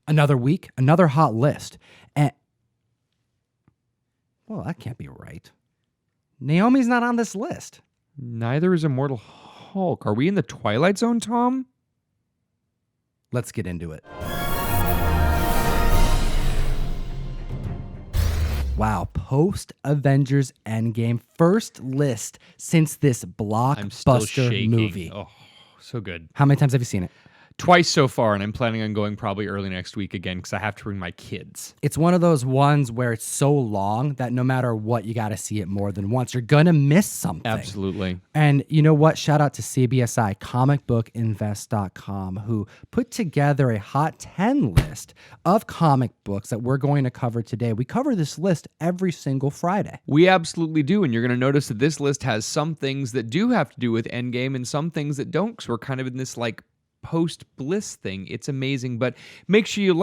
Another week, another hot list. And, well, that can't be right. Naomi's not on this list. Neither is Immortal Hulk. Are we in the Twilight Zone, Tom? Let's get into it. Wow, post Avengers Endgame, first list since this blockbuster movie. Oh, so good. How many times have you seen it? Twice so far, and I'm planning on going probably early next week again because I have to bring my kids. It's one of those ones where it's so long that no matter what, you got to see it more than once. You're going to miss something. Absolutely. And you know what? Shout out to CBSI, comicbookinvest.com, who put together a hot 10 list of comic books that we're going to cover today. We cover this list every single Friday. We absolutely do, and you're going to notice that this list has some things that do have to do with Endgame and some things that don't, because we're kind of in this like post-bliss thing. It's amazing, but make sure you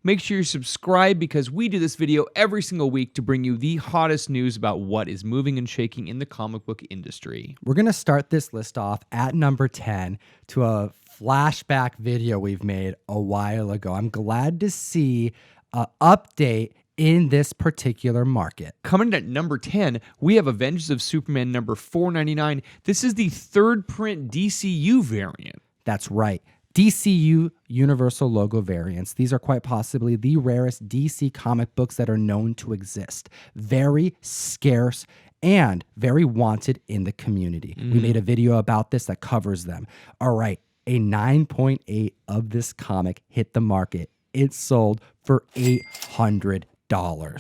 make sure you subscribe, because we do this video every single week to bring you the hottest news about what is moving and shaking in the comic book industry. We're going to start this list off at number 10 to a flashback video we've made a while ago. I'm glad to see an update in this particular market. Coming in at number 10, we have Avengers of Superman number 499. This is the third print DCU variant. That's right. DCU Universal logo variants. These are quite possibly the rarest DC comic books that are known to exist. Very scarce and very wanted in the community. We made a video about this that covers them. All right, a 9.8 of this comic hit the market. It sold for $800. Wow.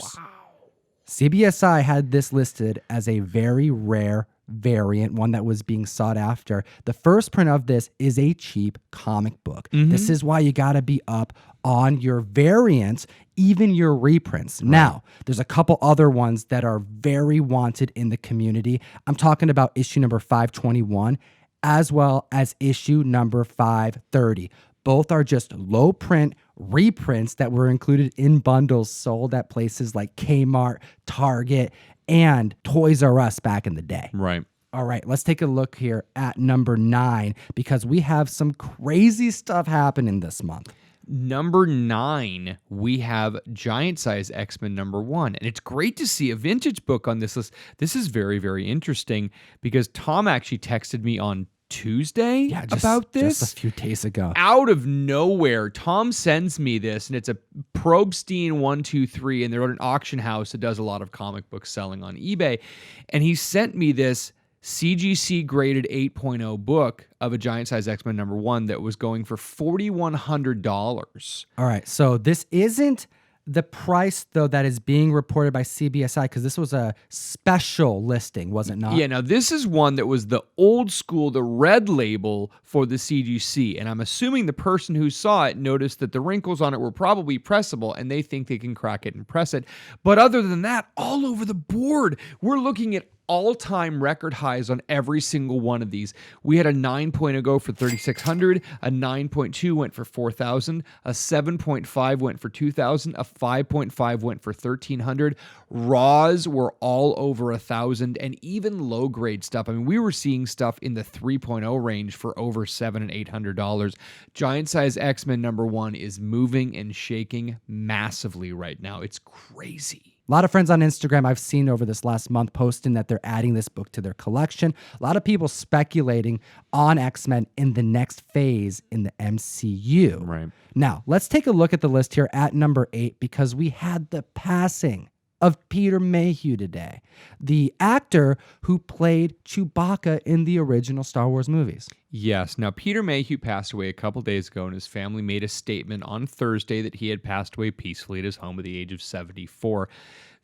CBSI had this listed as a very rare variant, one that was being sought after. The first print of this is a cheap comic book. This is why you got to be up on your variants, even your reprints. Right. Now, there's a couple other ones that are very wanted in the community. I'm talking about issue number 521 as well as issue number 530. Both are just low print reprints that were included in bundles sold at places like Kmart, Target, and Toys R Us back in the day. Right. All right, let's take a look here at number 9, because we have some crazy stuff happening this month. Number 9, we have Giant Size X-Men number 1. And it's great to see a vintage book on this list. This is very, very interesting, because Tom actually texted me on Tuesday about this. Just a few days ago. Out of nowhere, Tom sends me this, and it's a Probstein 123, and they're at an auction house that does a lot of comic book selling on eBay. And he sent me this CGC graded 8.0 book of a Giant Size X-Men number 1 that was going for $4,100. All right, so this isn't the price, though, that is being reported by CBSI, because this was a special listing, was it not? Yeah, now this is one that was the old school, the red label for the CGC, and I'm assuming the person who saw it noticed that the wrinkles on it were probably pressable, and they think they can crack it and press it. But other than that, all over the board, we're looking at all-time record highs on every single one of these. We had a 9.0 go for $3,600, a 9.2 went for $4,000, a 7.5 went for $2,000, a 5.5 went for $1,300. Raws were all over $1,000, and even low-grade stuff. I mean, we were seeing stuff in the 3.0 range for over $700 and $800. Giant Size X-Men number 1 is moving and shaking massively right now. It's crazy. A lot of friends on Instagram I've seen over this last month posting that they're adding this book to their collection. A lot of people speculating on X-Men in the next phase in the MCU. Right. Now, let's take a look at the list here at number 8, because we had the passing of Peter Mayhew today, the actor who played Chewbacca in the original Star Wars movies. Yes. Now, Peter Mayhew passed away a couple days ago, and his family made a statement on Thursday that he had passed away peacefully at his home at the age of 74.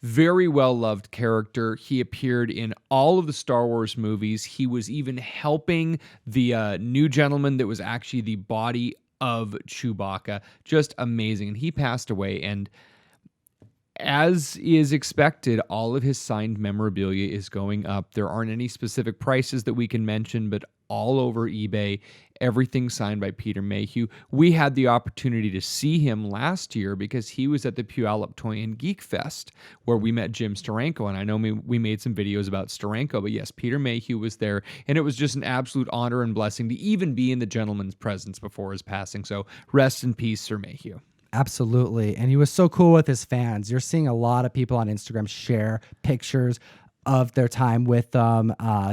Very well-loved character. He appeared in all of the Star Wars movies. He was even helping the new gentleman that was actually the body of Chewbacca. Just amazing. And he passed away, and as is expected, all of his signed memorabilia is going up. There aren't any specific prices that we can mention, but all over eBay, everything signed by Peter Mayhew. We had the opportunity to see him last year because he was at the Puyallup Toy and Geek Fest, where we met Jim Steranko, and I know we made some videos about Steranko, but yes, Peter Mayhew was there, and it was just an absolute honor and blessing to even be in the gentleman's presence before his passing. So rest in peace, Sir Mayhew. Absolutely. And he was so cool with his fans. You're seeing a lot of people on Instagram share pictures of their time with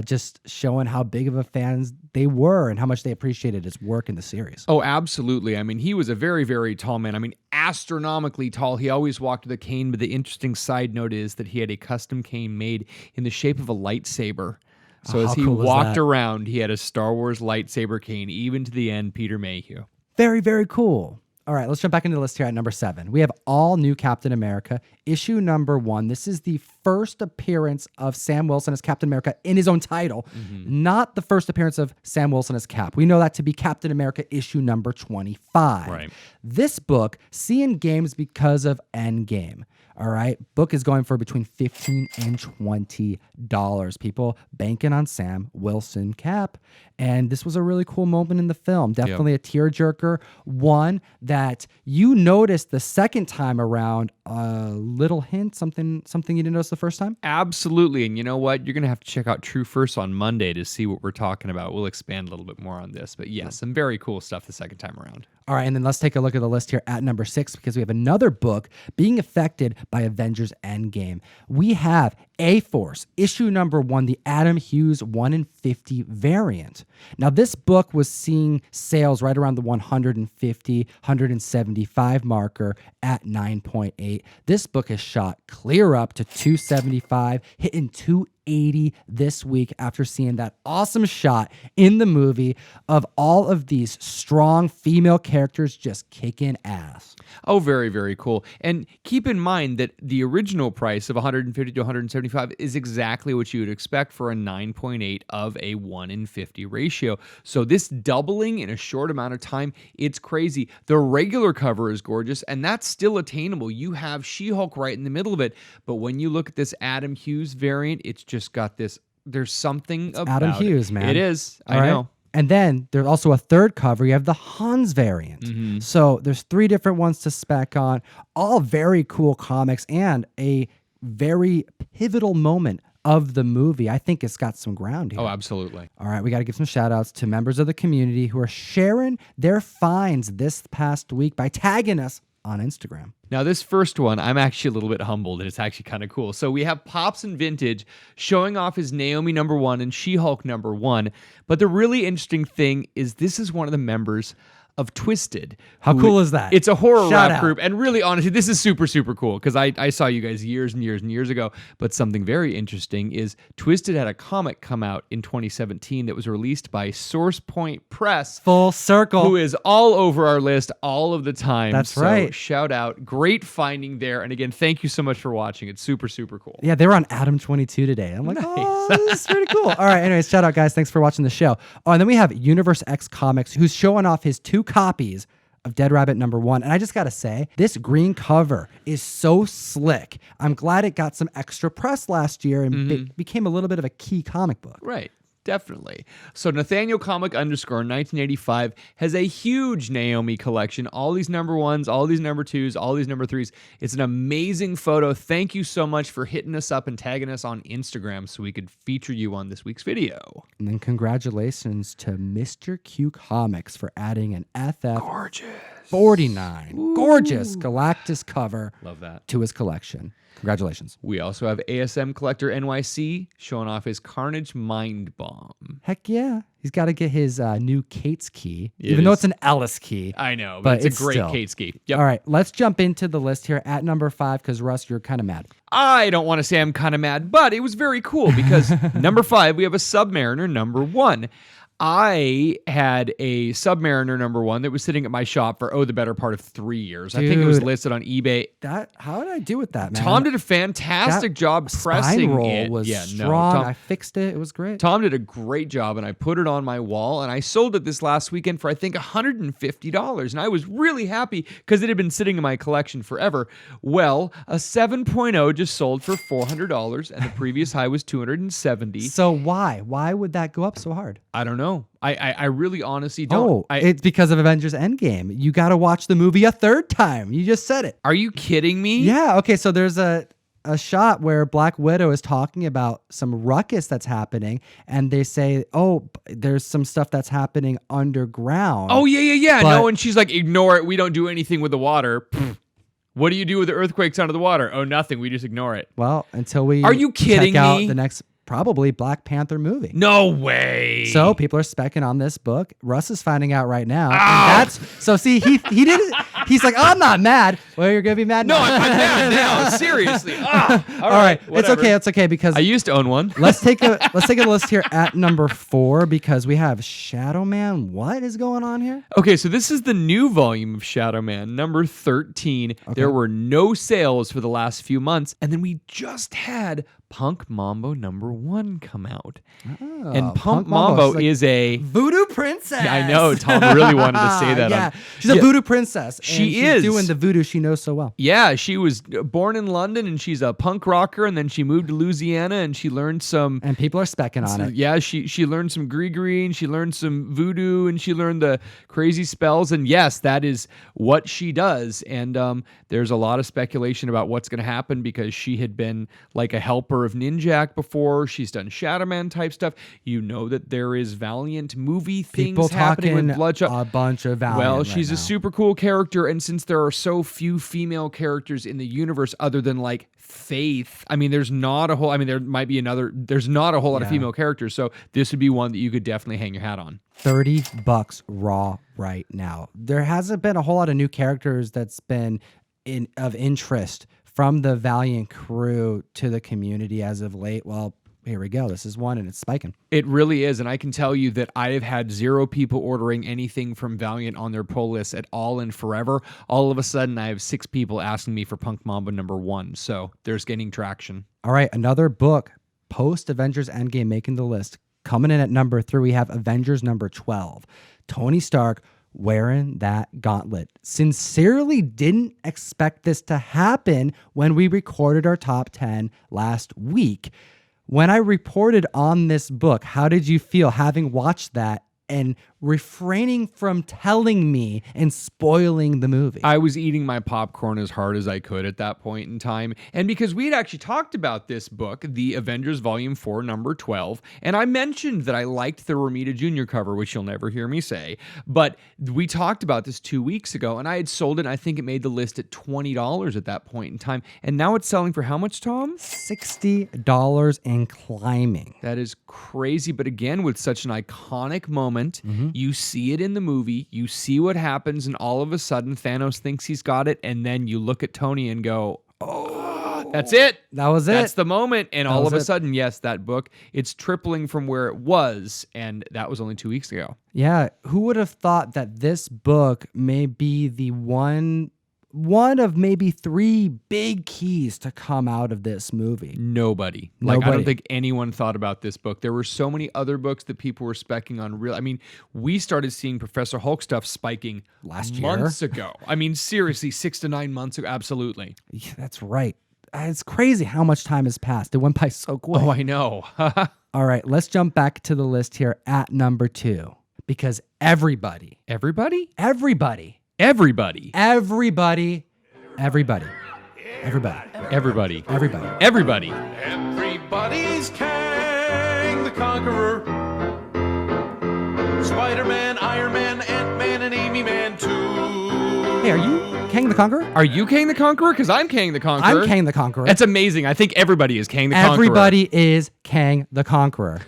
just showing how big of a fans they were and how much they appreciated his work in the series. Oh, absolutely. I mean, he was a very, very tall man. I mean, astronomically tall. He always walked with a cane, but the interesting side note is that he had a custom cane made in the shape of a lightsaber. So as he walked around, he had a Star Wars lightsaber cane, even to the end, Peter Mayhew. Very, very cool. All right, let's jump back into the list here at number 7. We have All New Captain America, issue number 1. This is the first appearance of Sam Wilson as Captain America in his own title, not the first appearance of Sam Wilson as Cap. We know that to be Captain America issue number 25. Right. This book, seeing games because of Endgame. All right, book is going for between $15 and $20. People banking on Sam Wilson Cap. And this was a really cool moment in the film. Definitely a tearjerker. One that you noticed the second time around, a little hint, something you didn't notice the first time? Absolutely. And you know what? You're going to have to check out True First on Monday to see what we're talking about. We'll expand a little bit more on this. But yes, some very cool stuff the second time around. All right, and then let's take a look at the list here at number 6 because we have another book being affected by Avengers Endgame. We have A-Force, issue number 1, the Adam Hughes 1 in 50 variant. Now, this book was seeing sales right around the 150, 175 marker at 9.8. This book has shot clear up to 275, hitting 280 this week after seeing that awesome shot in the movie of all of these strong female characters just kicking ass. Oh, very, very cool. And keep in mind that the original price of 150 to 175 is exactly what you would expect for a 9.8 of a 1 in 50 ratio. So this doubling in a short amount of time, it's crazy. The regular cover is gorgeous, and that's still attainable. You have She-Hulk right in the middle of it. But when you look at this Adam Hughes variant, it's just got this, there's something about Adam Hughes, man. It is. I know. And then there's also a third cover. You have the Hans variant. So there's 3 different ones to spec on, all very cool comics and a very pivotal moment of the movie. I think it's got some ground here. Oh, absolutely. All right, we got to give some shout outs to members of the community who are sharing their finds this past week by tagging us on Instagram. Now, this first one, I'm actually a little bit humbled, and it's actually kind of cool. So we have Pops and Vintage showing off his Naomi number 1 and She-Hulk number 1. But the really interesting thing is this is one of the members of Twisted. How cool is that? It's a horror Shout rap out. group. And really, honestly, this is super, super cool because I saw you guys years and years and years ago. But something very interesting is Twisted had a comic come out in 2017 that was released by Source Point Press. Full circle. Who is all over our list all of the time. That's right. Shout out. Great finding there. And again, thank you so much for watching. It's super, super cool. Yeah, they were on Adam 22 today. I'm like, oh, this is pretty cool. All right, anyways, shout out, guys. Thanks for watching the show. Oh, and then we have Universe X Comics, who's showing off his 2 copies of Dead Rabbit number 1. And I just got to say, this green cover is so slick. I'm glad it got some extra press last year and became a little bit of a key comic book. Right. Definitely. So Nathaniel Comic _ 1985 has a huge Naomi collection. All these number 1s, all these number 2s, all these number 3s. It's an amazing photo. Thank you so much for hitting us up and tagging us on Instagram so we could feature you on this week's video. And then congratulations to Mr. Q Comics for adding an FF Gorgeous. 49. Gorgeous Galactus cover. Love that. To his collection. Congratulations. We also have ASM Collector NYC showing off his Carnage Mind Bomb. Heck yeah. He's got to get his new Kate's key, even though it's an Ellis key. I know, but it's a great still. Kate's key. Yep. All right, let's jump into the list here at number 5 because, Russ, you're kind of mad. I don't want to say I'm kind of mad, but it was very cool because number 5, we have a Submariner number 1. I had a Submariner number 1 that was sitting at my shop for, the better part of 3 years. I think it was listed on eBay. How did I do with that, man? Tom did a fantastic job pressing roll it. Was strong. I fixed it. It was great. Tom did a great job, and I put it on my wall, and I sold it this last weekend for, I think, $150. And I was really happy because it had been sitting in my collection forever. Well, a 7.0 just sold for $400, and the previous high was $270. So why? Why would that go up so hard? I don't know. I really honestly don't. It's because of Avengers Endgame. You got to watch the movie a third time. You just said it. Are you kidding me? Yeah. Okay. So there's a a shot where Black Widow is talking about some ruckus that's happening, and they say, "Oh, there's some stuff that's happening underground." Oh yeah. But- No, and she's like, ignore it. We don't do anything with the water. What do you do with the earthquakes under the water? Oh, nothing. We just ignore it. Well, until we Are you kidding check out me? the next probably Black Panther movie. No way. So people are specking on this book. Russ is finding out right now. Ow. And that's so see he didn't. He's like, I'm not mad. Well, you're gonna be mad. No, now. I'm mad now. Seriously. All right. whatever. It's okay because I used to own one. let's take a list here at number 4 because we have Shadow Man. What is going on here? Okay, so this is the new volume of Shadow Man, number 13. There were no sales for the last few months, and then we just had Punk Mambo number 1 come out. Oh, And Punk Mambo like is a... voodoo princess. Yeah, I know, Tom really wanted to say that. Yeah, she's a voodoo princess. And She she's is. doing the voodoo she knows so well. Yeah, she was born in London, and she's a punk rocker, and then she moved to Louisiana, and she learned some... And people are specking on it. Yeah, she learned some gree-gree, and she learned some voodoo, and she learned the crazy spells. And yes, that is what she does. And there's a lot of speculation about what's going to happen because she had been like a helper of Ninjak before. She's done Shadow Man type stuff. You know that there is Valiant movie things People happening talking with Bloodshot. a bunch of Valiant. Well, right she's now. a super cool character, and since there are so few female characters in the universe other than like Faith, I mean, there's not a whole. I mean, there might be another. There's not a whole lot of female characters, so this would be one that you could definitely hang your hat on. $30 raw right now. There hasn't been a whole lot of new characters that's been of interest from the Valiant crew to the community as of late. Well, here we go. This is one, and it's spiking. It really is, and I can tell you that I have had 0 people ordering anything from Valiant on their pull list at all in forever. All of a sudden, I have 6 people asking me for Punk Mambo number 1, so there's getting traction. All right, another book post Avengers Endgame making the list. Coming in at number 3, we have Avengers number 12. Tony Stark wearing that gauntlet. Sincerely didn't expect this to happen when we recorded our top 10 last week. When I reported on this book, how did you feel having watched that and refraining from telling me and spoiling the movie? I was eating my popcorn as hard as I could at that point in time. And because we had actually talked about this book, the Avengers Volume 4, number 12, and I mentioned that I liked the Romita Jr. cover, which you'll never hear me say, but we talked about this 2 weeks ago, and I had sold it, and I think it made the list at $20 at that point in time. And now it's selling for how much, Tom? $60 and climbing. That is crazy. But again, with such an iconic moment, you see it in the movie, you see what happens, and all of a sudden Thanos thinks he's got it, and then you look at Tony and go, oh, that's it. That was it. That's the moment. And all was of a it. sudden, yes, that book, it's tripling from where it was, and that was only 2 weeks ago. Yeah, who would have thought that this book may be the one of maybe 3 big keys to come out of this movie? Nobody. Like, I don't think anyone thought about this book. There were so many other books that people were specking on. I mean, we started seeing Professor Hulk stuff spiking last year. Months ago. I mean, seriously, 6 to 9 months ago. Absolutely. Yeah, that's right. It's crazy how much time has passed. It went by so quick. Oh, I know. All right, let's jump back to the list here at number 2 because everybody. Everybody? Everybody. Everybody. Everybody. Everybody. Everybody. Everybody. Everybody. Everybody. Everybody's Kang the Conqueror. Spider-Man, Iron Man, Ant-Man, and Amy Man too. Hey, are you Kang the Conqueror? Are you Kang the Conqueror? Because I'm Kang the Conqueror. I'm Kang the Conqueror. That's amazing. I think everybody is Kang the Conqueror. Everybody is Kang the Conqueror.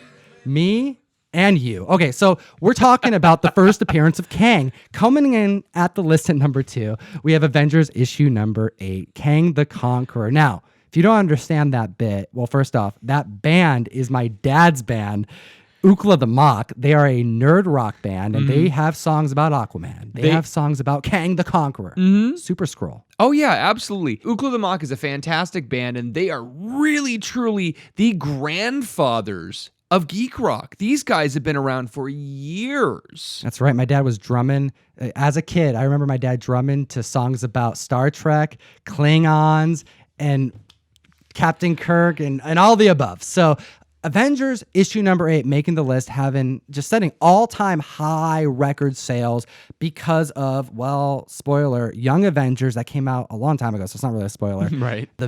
Me and you. Okay, so we're talking about the first appearance of Kang. Coming in at the list at number 2, we have Avengers issue number 8, Kang the Conqueror. Now, if you don't understand that bit, well, first off, that band is my dad's band, Ookla the Mock. They are a nerd rock band, and they have songs about Aquaman. They have songs about Kang the Conqueror. Super Skrull. Oh, yeah, absolutely. Ookla the Mock is a fantastic band, and they are really, truly the grandfathers of geek rock. These guys have been around for years. That's right. My dad was drumming as a kid. I remember my dad drumming to songs about Star Trek, Klingons, and Captain Kirk, and all the above. So Avengers issue number 8 making the list, having just setting all-time high record sales because of, well, spoiler, Young Avengers that came out a long time ago, so it's not really a spoiler. Right. The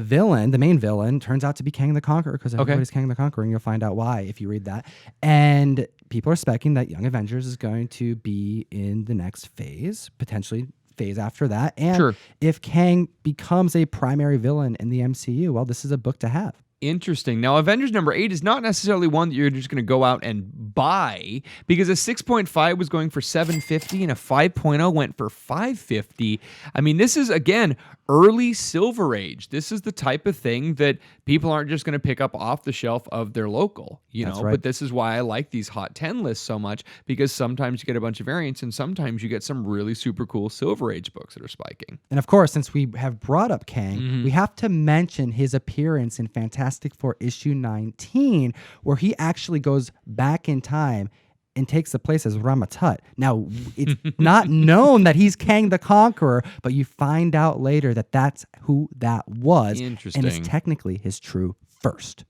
main villain, turns out to be Kang the Conqueror because everybody's Kang the Conqueror, and you'll find out why if you read that. And people are speculating that Young Avengers is going to be in the next phase, potentially phase after that. And if Kang becomes a primary villain in the MCU, well, this is a book to have. Interesting. Now, Avengers number 8 is not necessarily one that you're just going to go out and buy, because a 6.5 was going for $750 and a 5.0 went for $550. I mean, this is, again, early Silver Age. This is the type of thing that people aren't just going to pick up off the shelf of their local, you know. But this is why I like these Hot 10 lists so much, because sometimes you get a bunch of variants and sometimes you get some really super cool Silver Age books that are spiking. And of course, since we have brought up Kang, we have to mention his appearance in Fantastic Four issue 19, where he actually goes back in time and takes the place as Ramatut. Now, it's not known that he's Kang the Conqueror, but you find out later that that's who that was. Interesting. And it's technically his true first.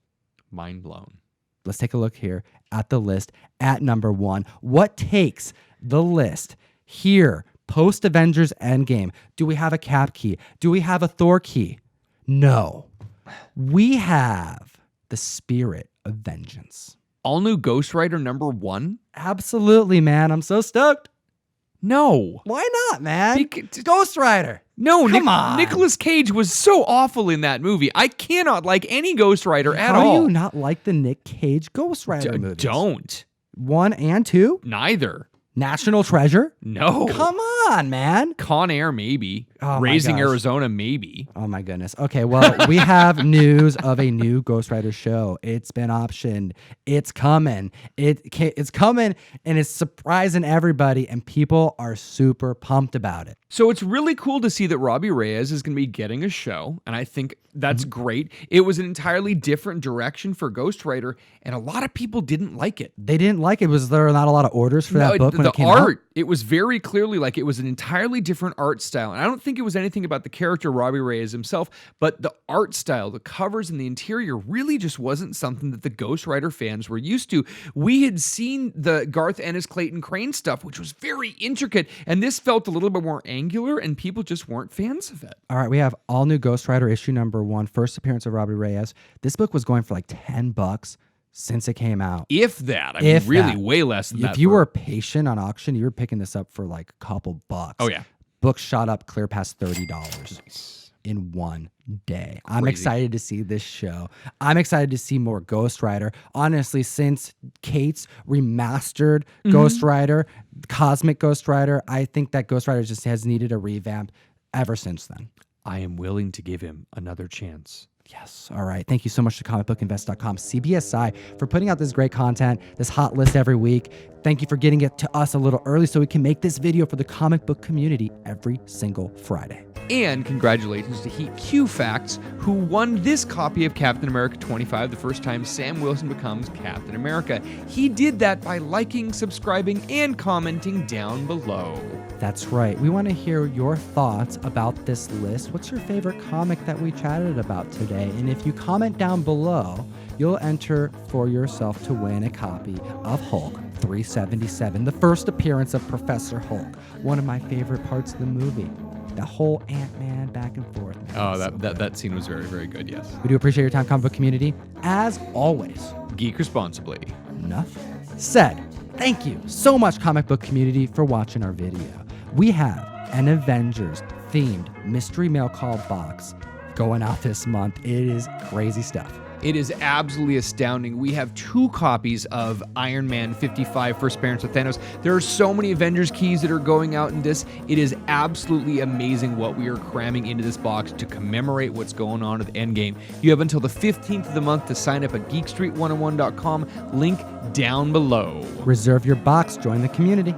Mind blown. Let's take a look here at the list at number 1. What takes the list here post Avengers Endgame? Do we have a Cap key? Do we have a Thor key? No. We have the Spirit of Vengeance. All new Ghost Rider number 1? Absolutely, man. I'm so stoked. No. Why not, man? Ghost Rider. No, Come on. Nicolas Cage was so awful in that movie. I cannot like any Ghost Rider at all. How do you not like the Nick Cage Ghost Rider movies? Don't. 1 and 2? Neither. National Treasure? No. Come on, man. Con Air, maybe. Oh my Raising gosh. Arizona, maybe. Oh my goodness. Okay, well, we have news of a new Ghost Rider show. It's been optioned. It's coming. It's coming, and it's surprising everybody, and people are super pumped about it. So it's really cool to see that Robbie Reyes is going to be getting a show, and I think that's great. It was an entirely different direction for Ghost Rider, and a lot of people didn't like it. They didn't like it. Was there not a lot of orders for that book when it came out? The art, it was very clearly like it was an entirely different art style. And I don't think it was anything about the character Robbie Reyes himself, but the art style, the covers and the interior really just wasn't something that the Ghost Rider fans were used to. We had seen the Garth Ennis, Clayton Crane stuff, which was very intricate, and this felt a little bit more angular, and people just weren't fans of it. All right, we have all new Ghost Rider issue number 1, first appearance of Robbie Reyes. This book was going for like $10 since it came out. If that. I mean, really way less than that. If you were patient on auction, you were picking this up for like a couple bucks. Oh, yeah. Books shot up clear past $30 in one day. I'm excited to see this show. I'm excited to see more Ghost Rider. Honestly, since Kate's remastered Ghost Rider, Cosmic Ghost Rider, I think that Ghost Rider just has needed a revamp ever since then. I am willing to give him another chance. Yes. All right. Thank you so much to comicbookinvest.com, CBSI, for putting out this great content, this hot list every week. Thank you for getting it to us a little early so we can make this video for the comic book community every single Friday. And congratulations to Heat Q Facts, who won this copy of Captain America 25, the first time Sam Wilson becomes Captain America. He did that by liking, subscribing, and commenting down below. That's right. We want to hear your thoughts about this list. What's your favorite comic that we chatted about today? And if you comment down below, you'll enter for yourself to win a copy of Hulk 377, the first appearance of Professor Hulk. One of my favorite parts of the movie. The whole Ant-Man back and forth. Man. Oh, that scene was very, very good, yes. We do appreciate your time, comic book community. As always, Geek responsibly. enough said. Thank you so much, comic book community, for watching our video. We have an Avengers-themed mystery mail call box going out this month. It is crazy stuff. It is absolutely astounding. We have 2 copies of Iron Man 55 First Appearance of Thanos. There are so many Avengers keys that are going out in this. It is absolutely amazing what we are cramming into this box to commemorate what's going on at the Endgame. You have until the 15th of the month to sign up at geekstreet101.com. Link down below. Reserve your box. Join the community.